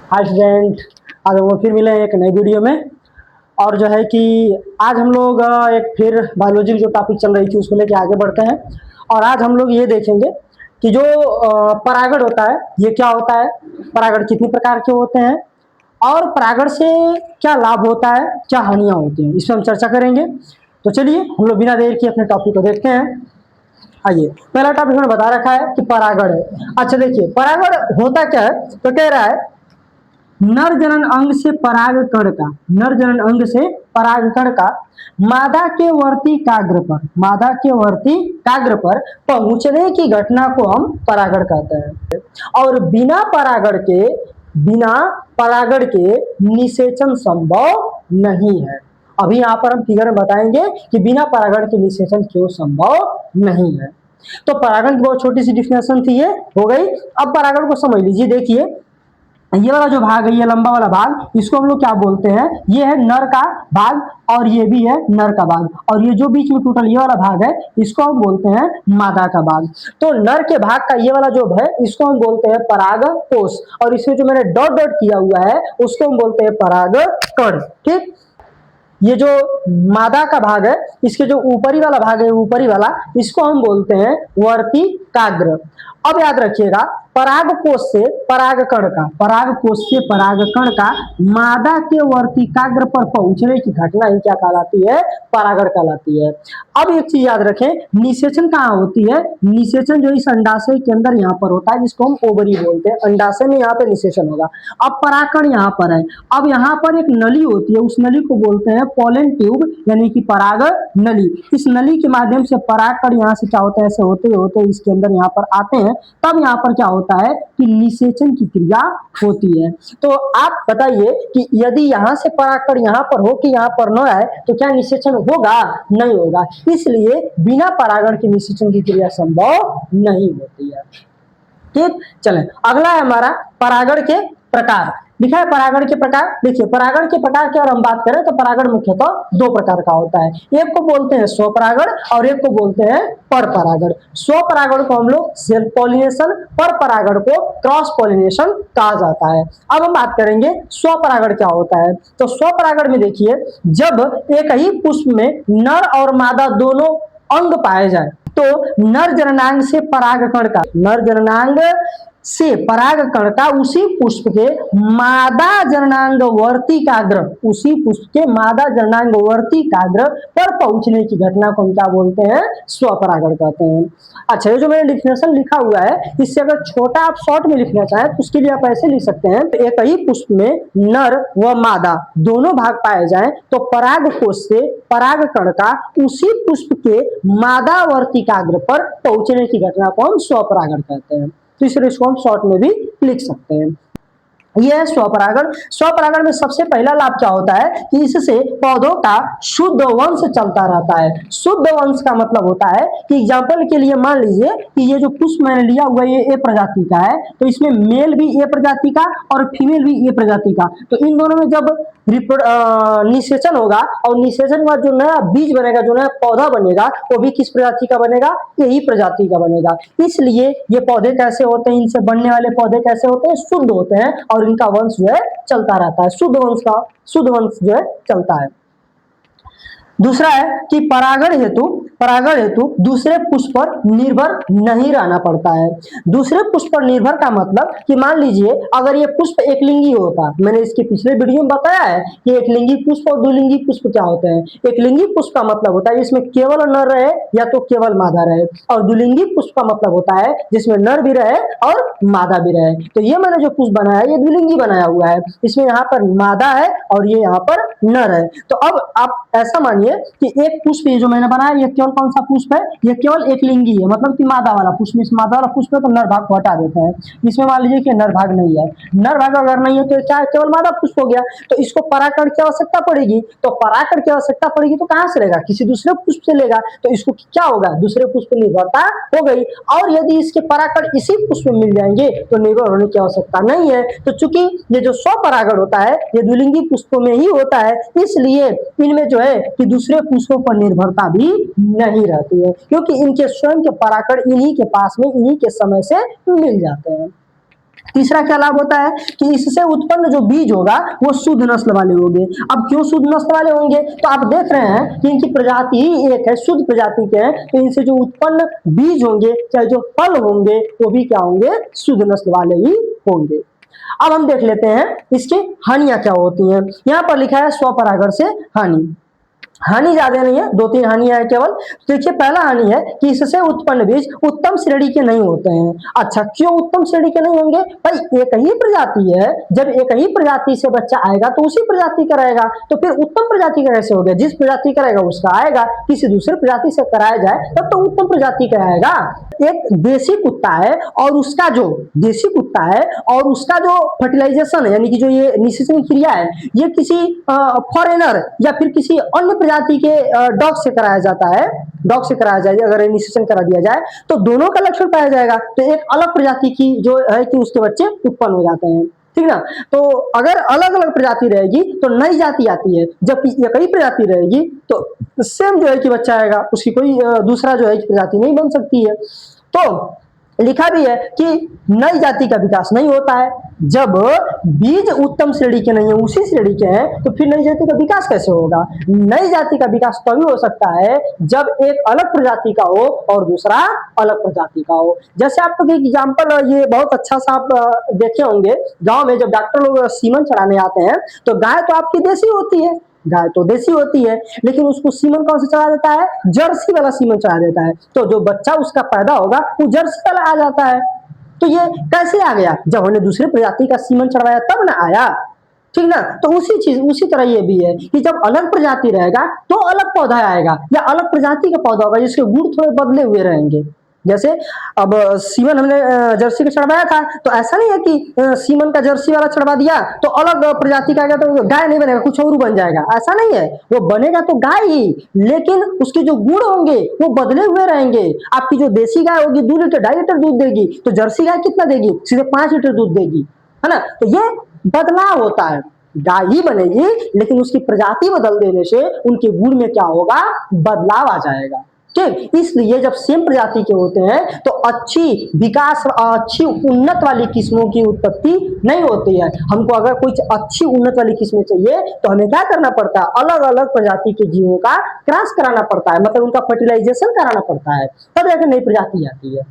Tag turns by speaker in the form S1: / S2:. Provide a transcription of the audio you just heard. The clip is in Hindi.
S1: हाय स्टूडेंट, आज हम लोग फिर मिले हैं एक नई वीडियो में। और जो है कि आज हम लोग एक फिर बायोलॉजी की जो टॉपिक चल रही थी उसको लेके आगे बढ़ते हैं। और आज हम लोग ये देखेंगे कि जो परागण होता है ये क्या होता है, परागण कितनी प्रकार के होते हैं और परागण से क्या लाभ होता है, क्या हानियाँ होती हैं, इस पर हम चर्चा करेंगे। तो चलिए हम लोग बिना देर के अपने टॉपिक को देखते हैं। आइए, पहला टॉपिक मैंने बता रखा है कि परागण है। अच्छा देखिए, परागण होता क्या है, तो कह रहा है नर जनन अंग से पराग कण का, नर जनन अंग से पराग कण का मादा के वर्ती काग्र पर पहुंचने की घटना को हम परागण कहते हैं। और बिना परागण के निषेचन संभव नहीं है। अभी यहाँ पर हम फिगर में बताएंगे कि बिना परागण के निषेचन क्यों संभव नहीं है। तो परागण की बहुत छोटी सी डिफिनेशन थी, ये हो गई। अब परागण को समझ लीजिए। देखिए, ये वाला जो भाग है, ये लंबा वाला भाग, इसको हम लोग क्या बोलते हैं, ये है नर का भाग और ये भी है नर का भाग। और ये जो बीच में टोटल ये वाला भाग है इसको हम बोलते हैं मादा का भाग। तो नर के भाग का ये वाला जो है इसको हम बोलते हैं परागकोश, और इसमें जो मैंने डॉट डॉट किया हुआ है उसको हम बोलते हैं परागकण। ठीक, ये जो मादा का भाग है इसके जो ऊपरी वाला भाग है, ऊपरी वाला, इसको हम बोलते हैं वर्तिकाग्र। अब याद रखिएगा, परागकोश से परागकण का मादा के वर्तिकाग्र पर पहुंचने की घटना ही क्या कहलाती है, परागण कहलाती है। अब एक चीज याद रखें, निषेचन कहाँ होती है, निषेचन जो इस अंडाशय के अंदर यहाँ पर होता है जिसको हम ओवरी बोलते हैं, अंडाशय में यहाँ पे निषेचन होगा। अब परागकण यहाँ पर है, अब यहाँ पर एक नली होती है, उस नली को बोलते हैं पोलन ट्यूब यानी कि पराग नली। इस नली के माध्यम से परागकण यहाँ से क्या होता है, ऐसे होते होते इसके अंदर यहाँ पर आते हैं, तब यहाँ पर क्या होता है कि निषेचन की क्रिया होती है। तो आप बताइए कि यदि यहाँ से परागकण यहाँ पर हो कि यहाँ पर न आए तो क्या निषेचन होगा, नहीं होगा। इसलिए बिना परागण के निषेचन की क्रिया संभव नहीं होती है। ठीक, चलें अगला है हमारा परागण के प्रकार। लिखा है परागण के प्रकार। देखिए, परागण के प्रकार की अगर हम बात करें तो परागण मुख्यतः दो प्रकार का होता है, एक को बोलते हैं स्वपरागण और एक को बोलते हैं परपरागण। स्वपरागण को हम लोग सेल्फ पॉलिनेशन, परपरागण को क्रॉस पॉलिनेशन कहा जाता है। अब हम बात करेंगे स्वपरागण क्या होता है। तो स्वपरागण में देखिए, जब एक ही पुष्प में नर और मादा दोनों अंग पाए जाए तो नर जननांग से परागकण का उसी पुष्प के मादा जननांग वर्तिकाग्र पर पहुंचने की घटना को हम क्या बोलते हैं, स्वपरागण कहते हैं। अच्छा, ये जो मैंने डिफिनेशन लिखा हुआ है इससे अगर छोटा आप शॉर्ट में लिखना चाहें तो उसके लिए आप ऐसे लिख सकते हैं, तो एक ही पुष्प में नर व मादा दोनों भाग पाए जाएं तो परागकोश से परागकण का उसी पुष्प के मादा वर्तिकाग्र पर पहुंचने की घटना को हम स्वपरागण कहते हैं। तो इसको हम शॉर्ट में भी लिख सकते हैं। यह है स्वपरागण। स्वपरागण में सबसे पहला लाभ क्या होता है कि इससे पौधों का शुद्ध वंश चलता रहता है। शुद्ध वंश का मतलब होता है कि एग्जांपल के लिए मान लीजिए कि ये जो पुष्प मैंने लिया हुआ ये ए प्रजाति का है, तो इसमें मेल भी ए प्रजाति का और फीमेल भी ए प्रजाति का, तो इन दोनों में जब निषेचन होगा और निषेचन के बाद जो नया बीज बनेगा, जो नया पौधा बनेगा, वो भी किस प्रजाति का बनेगा, यही प्रजाति का बनेगा। इसलिए ये पौधे कैसे होते हैं, इनसे बनने वाले पौधे कैसे होते हैं, शुद्ध होते हैं और इनका वंश जो है चलता रहता है, शुद्ध वंश जो है चलता है। दूसरा है कि परागण हेतु दूसरे पुष्प पर निर्भर नहीं रहना पड़ता है। दूसरे पुष्प पर निर्भर का मतलब कि मान लीजिए अगर ये पुष्प एकलिंगी होता, मैंने इसके पिछले वीडियो में बताया है कि एकलिंगी पुष्प और द्विलिंगी पुष्प क्या होते हैं। एकलिंगी पुष्प का मतलब होता है जिसमें केवल नर रहे या तो केवल मादा रहे, और द्विलिंगी पुष्प का मतलब होता है जिसमें नर भी रहे और मादा भी रहे। तो ये मैंने जो पुष्प बनाया है ये द्विलिंगी बनाया हुआ है, इसमें यहाँ पर मादा है और ये यहाँ पर नर है। तो अब आप ऐसा मानिए कि एक पुष्प जो मैंने बनाया ये केवल कौन सा पुष्प है, ये केवल एक लिंगी है, मतलब कि मादा वाला पुष्प। इस मादा वाला पुष्प है तो नर भाग को हटा देते हैं, इसमें मान लीजिए कि नर भाग नहीं है। नर भाग अगर नहीं है तो क्या केवल मादा पुष्प हो गया, तो इसको परागकण की आवश्यकता पड़ेगी। तो परागकण की आवश्यकता पड़ेगी तो कहां से लेगा, किसी दूसरे पुष्प से लेगा, तो इसको क्या होगा, दूसरे पुष्प पर निर्भरता हो गई। और यदि इसके परागकण इसी पुष्प में मिल जाएंगे तो निर्भर होने की आवश्यकता नहीं है। तो चूंकि ये जो स्वपरागण होता है ये द्विलिंगी पुष्पों में ही होता है, इसलिए इनमें जो है कि दूसरे पुष्पों पर निर्भरता भी नहीं रहती है, क्योंकि इनके स्वयं के परागकण इन्हीं के पास में इन्हीं के समय से मिल जाते हैं। तीसरा क्या लाभ होता है कि इससे उत्पन्न जो बीज होगा वो शुद्ध नस्ल वाले होंगे। अब क्यों शुद्ध नस्ल वाले होंगे, तो आप देख रहे हैं कि इनकी प्रजाति ही एक है, शुद्ध प्रजाति के हैं, तो इनसे जो उत्पन्न बीज होंगे चाहे जो फल होंगे वो भी क्या होंगे, शुद्ध नस्ल वाले ही होंगे। अब हम देख लेते हैं इसकी हानियां क्या होती हैं। यहां पर लिखा है स्वपरागण से हानि। हानि ज्यादा नहीं है, 2-3 हानि है केवल। तो देखिए पहला हानि है कि इससे उत्पन्न बीज उत्तम श्रेणी के नहीं होते हैं। अच्छा, क्यों उत्तम श्रेणी के नहीं होंगे, भाई एक ही प्रजाति है, जब एक ही प्रजाति से बच्चा आएगा तो उसी प्रजाति का रहेगा, तो फिर उत्तम प्रजाति का कैसे हो गया, जिस प्रजाति का रहेगा उसका आएगा, किसी दूसरे प्रजाति से कराया जाए तब तो उत्तम प्रजाति का आएगा। एक देसी कुत्ता है और उसका जो देसी कुत्ता है और उसका जो फर्टिलाइजेशन है, यानी कि जो ये निषेचन क्रिया है, ये किसी फॉरेनर या फिर किसी अन्य प्रजाति के डॉग से कराया जाता है, डॉग से कराया जाए, अगर निषेचन करा दिया जाए तो दोनों का लक्षण पाया जाएगा, तो एक अलग प्रजाति की जो है कि उसके बच्चे उत्पन्न हो जाते हैं, ठीक ना। तो अगर अलग अलग प्रजाति रहेगी तो नई जाति आती है, जबकि एक ही प्रजाति रहेगी तो सेम जो है कि बच्चा आएगा, उसकी कोई दूसरा जो है कि प्रजाति नहीं बन सकती है। तो लिखा भी है कि नई जाति का विकास नहीं होता है, जब बीज उत्तम श्रेणी के नहीं है, उसी श्रेणी के हैं, तो फिर नई जाति का विकास कैसे होगा। नई जाति का विकास तभी हो सकता है जब एक अलग प्रजाति का हो और दूसरा अलग प्रजाति का हो। जैसे आपको एक एग्जाम्पल, ये बहुत अच्छा सा आप देखे होंगे, गांव में जब डॉक्टर लोग सीमन चढ़ाने आते हैं तो गाय तो आपकी देसी होती है, गाय तो देसी होती है, लेकिन उसको सीमन कौन सा चढ़ा देता है, जर्सी वाला सीमन चढ़ा देता है, तो जो बच्चा उसका पैदा होगा वो जर्सी वाला आ जाता है। तो ये कैसे आ गया, जब हमने दूसरे प्रजाति का सीमन चढ़वाया तब ना आया, ठीक ना। तो उसी तरह ये भी है कि जब अलग प्रजाति रहेगा तो अलग पौधा आएगा, या अलग प्रजाति का पौधा होगा जिसके गुण थोड़े बदले हुए रहेंगे। जैसे अब सीमन हमने जर्सी का चढ़वाया था, तो ऐसा नहीं है कि सीमन का जर्सी वाला चढ़वा दिया तो अलग प्रजाति का आ गया तो गाय नहीं बनेगा, कुछ और बन जाएगा, ऐसा नहीं है। वो बनेगा तो गाय ही, लेकिन उसके जो गुण होंगे वो बदले हुए रहेंगे। आपकी जो देसी गाय होगी 2 लीटर 2.5 लीटर दूध देगी, तो जर्सी गाय कितना देगी, सीधे 5 लीटर दूध देगी, है ना। तो ये बदलाव होता है, गाय ही बनेगी लेकिन उसकी प्रजाति बदल देने से उनके गुण में क्या होगा, बदलाव आ जाएगा, ठीक। इसलिए जब सेम प्रजाति के होते हैं तो अच्छी विकास, अच्छी उन्नत वाली किस्मों की उत्पत्ति नहीं होती है। हमको अगर कोई अच्छी उन्नत वाली किस्में चाहिए तो हमें क्या करना पड़ता है, अलग अलग प्रजाति के जीवों का क्रॉस कराना पड़ता है, मतलब उनका फर्टिलाइजेशन कराना पड़ता है, तब जाकर नई प्रजाति आती है।